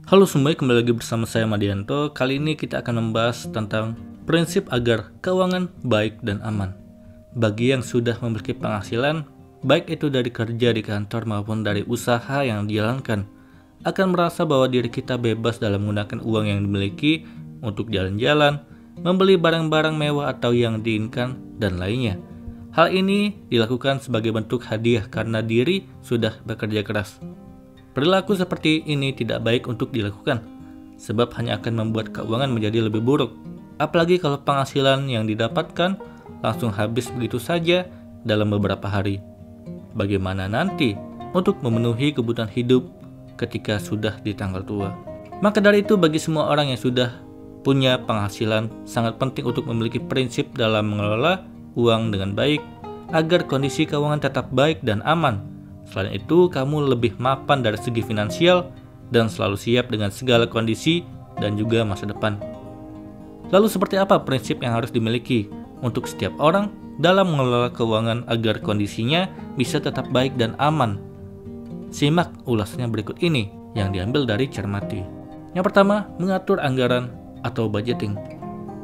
Halo semua, kembali lagi bersama saya Madianto. Kali ini kita akan membahas tentang prinsip agar keuangan baik dan aman. Bagi yang sudah memiliki penghasilan, baik itu dari kerja di kantor maupun dari usaha yang dijalankan, akan merasa bahwa diri kita bebas dalam menggunakan uang yang dimiliki untuk jalan-jalan, membeli barang-barang mewah atau yang diinginkan, dan lainnya. Hal ini dilakukan sebagai bentuk hadiah karena diri sudah bekerja keras. Perilaku seperti ini tidak baik untuk dilakukan, sebab hanya akan membuat keuangan menjadi lebih buruk. Apalagi kalau penghasilan yang didapatkan langsung habis begitu saja dalam beberapa hari. Bagaimana nanti untuk memenuhi kebutuhan hidup ketika sudah di tanggal tua? Maka dari itu, bagi semua orang yang sudah punya penghasilan, sangat penting untuk memiliki prinsip dalam mengelola uang dengan baik, agar kondisi keuangan tetap baik dan aman. Selain itu, kamu lebih mapan dari segi finansial dan selalu siap dengan segala kondisi dan juga masa depan. Lalu seperti apa prinsip yang harus dimiliki untuk setiap orang dalam mengelola keuangan agar kondisinya bisa tetap baik dan aman? Simak ulasannya berikut ini yang diambil dari Cermati. Yang pertama, mengatur anggaran atau budgeting.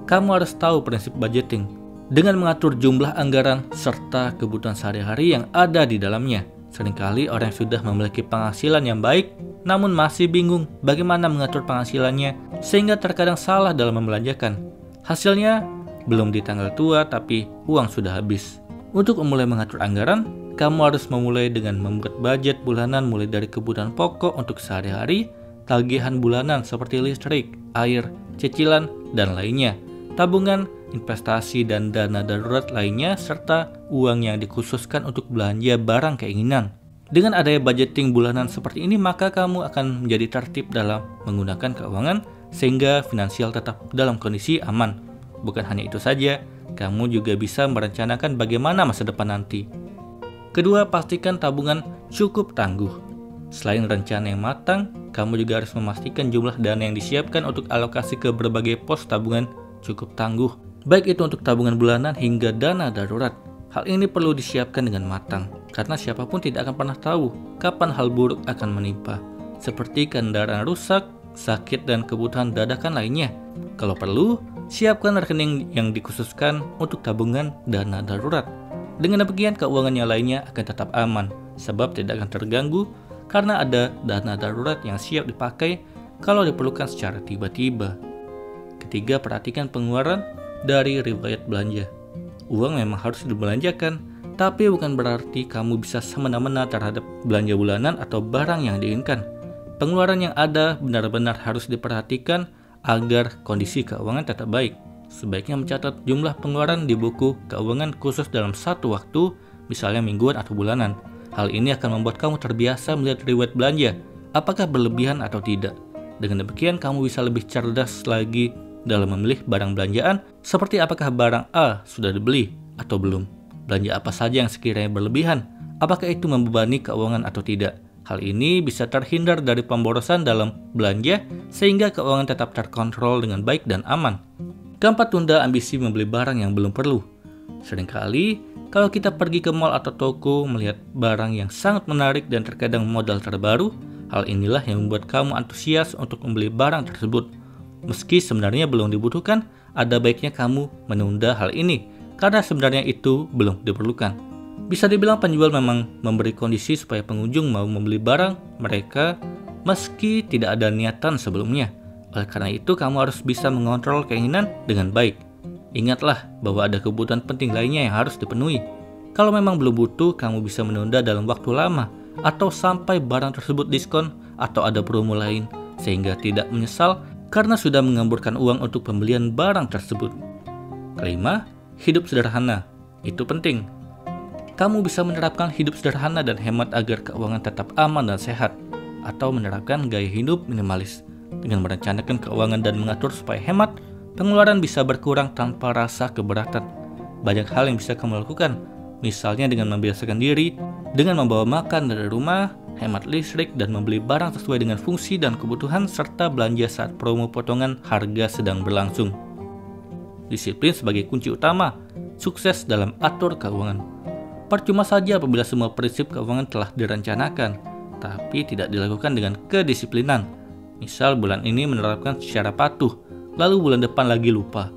Kamu harus tahu prinsip budgeting dengan mengatur jumlah anggaran serta kebutuhan sehari-hari yang ada di dalamnya. Seringkali orang yang sudah memiliki penghasilan yang baik namun masih bingung bagaimana mengatur penghasilannya, sehingga terkadang salah dalam membelanjakan. Hasilnya belum di tanggal tua tapi uang sudah habis. Untuk memulai mengatur anggaran, kamu harus memulai dengan membuat budget bulanan mulai dari kebutuhan pokok untuk sehari-hari, tagihan bulanan seperti listrik, air, cicilan, dan lainnya, tabungan, investasi dan dana darurat lainnya, serta uang yang dikhususkan untuk belanja barang keinginan. Dengan adanya budgeting bulanan seperti ini, maka kamu akan menjadi tertib dalam menggunakan keuangan sehingga finansial tetap dalam kondisi aman. Bukan hanya itu saja, kamu juga bisa merencanakan bagaimana masa depan nanti. Kedua, pastikan tabungan cukup tangguh. Selain rencana yang matang, kamu juga harus memastikan jumlah dana yang disiapkan untuk alokasi ke berbagai pos tabungan cukup tangguh, baik itu untuk tabungan bulanan hingga dana darurat. Hal ini perlu disiapkan dengan matang, karena siapapun tidak akan pernah tahu kapan hal buruk akan menimpa, seperti kendaraan rusak, sakit, dan kebutuhan dadakan lainnya. Kalau perlu, siapkan rekening yang dikhususkan untuk tabungan dana darurat. Dengan demikian, keuangan yang lainnya akan tetap aman, sebab tidak akan terganggu karena ada dana darurat yang siap dipakai kalau diperlukan secara tiba-tiba. Ketiga, perhatikan pengeluaran dari riwayat belanja. Uang memang harus dibelanjakan, tapi bukan berarti kamu bisa semena-mena terhadap belanja bulanan atau barang yang diinginkan. Pengeluaran yang ada benar-benar harus diperhatikan agar kondisi keuangan tetap baik. Sebaiknya mencatat jumlah pengeluaran di buku keuangan khusus dalam satu waktu, misalnya mingguan atau bulanan. Hal ini akan membuat kamu terbiasa melihat riwayat belanja, apakah berlebihan atau tidak. Dengan demikian, kamu bisa lebih cerdas lagi dalam memilih barang belanjaan, seperti apakah barang A sudah dibeli atau belum. Belanja apa saja yang sekiranya berlebihan, apakah itu membebani keuangan atau tidak. Hal ini bisa terhindar dari pemborosan dalam belanja sehingga keuangan tetap terkontrol dengan baik dan aman. Keempat, tunda ambisi membeli barang yang belum perlu. Seringkali kalau kita pergi ke mall atau toko melihat barang yang sangat menarik dan terkadang modal terbaru, hal inilah yang membuat kamu antusias untuk membeli barang tersebut. Meski sebenarnya belum dibutuhkan, ada baiknya kamu menunda hal ini, karena sebenarnya itu belum diperlukan. Bisa dibilang penjual memang memberi kondisi supaya pengunjung mau membeli barang mereka meski tidak ada niatan sebelumnya. Oleh karena itu, kamu harus bisa mengontrol keinginan dengan baik. Ingatlah bahwa ada kebutuhan penting lainnya yang harus dipenuhi. Kalau memang belum butuh, kamu bisa menunda dalam waktu lama, atau sampai barang tersebut diskon atau ada promo lain, sehingga tidak menyesal karena sudah mengamburkan uang untuk pembelian barang tersebut. Kelima, hidup sederhana. Itu penting. Kamu bisa menerapkan hidup sederhana dan hemat agar keuangan tetap aman dan sehat, atau menerapkan gaya hidup minimalis. Dengan merencanakan keuangan dan mengatur supaya hemat, pengeluaran bisa berkurang tanpa rasa keberatan. Banyak hal yang bisa kamu lakukan, misalnya dengan membiasakan diri, dengan membawa makan dari rumah, hemat listrik, dan membeli barang sesuai dengan fungsi dan kebutuhan, serta belanja saat promo potongan harga sedang berlangsung. Disiplin sebagai kunci utama sukses dalam atur keuangan. Percuma saja apabila semua prinsip keuangan telah direncanakan, tapi tidak dilakukan dengan kedisiplinan. Misal bulan ini menerapkan secara patuh, lalu bulan depan lagi lupa.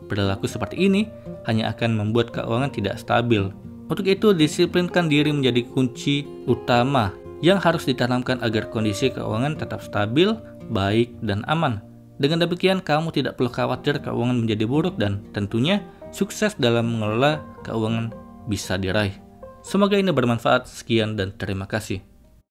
Perilaku seperti ini hanya akan membuat keuangan tidak stabil. Untuk itu, disiplinkan diri menjadi kunci utama yang harus ditanamkan agar kondisi keuangan tetap stabil, baik, dan aman. Dengan demikian, kamu tidak perlu khawatir keuangan menjadi buruk dan tentunya sukses dalam mengelola keuangan bisa diraih. Semoga ini bermanfaat. Sekian dan terima kasih.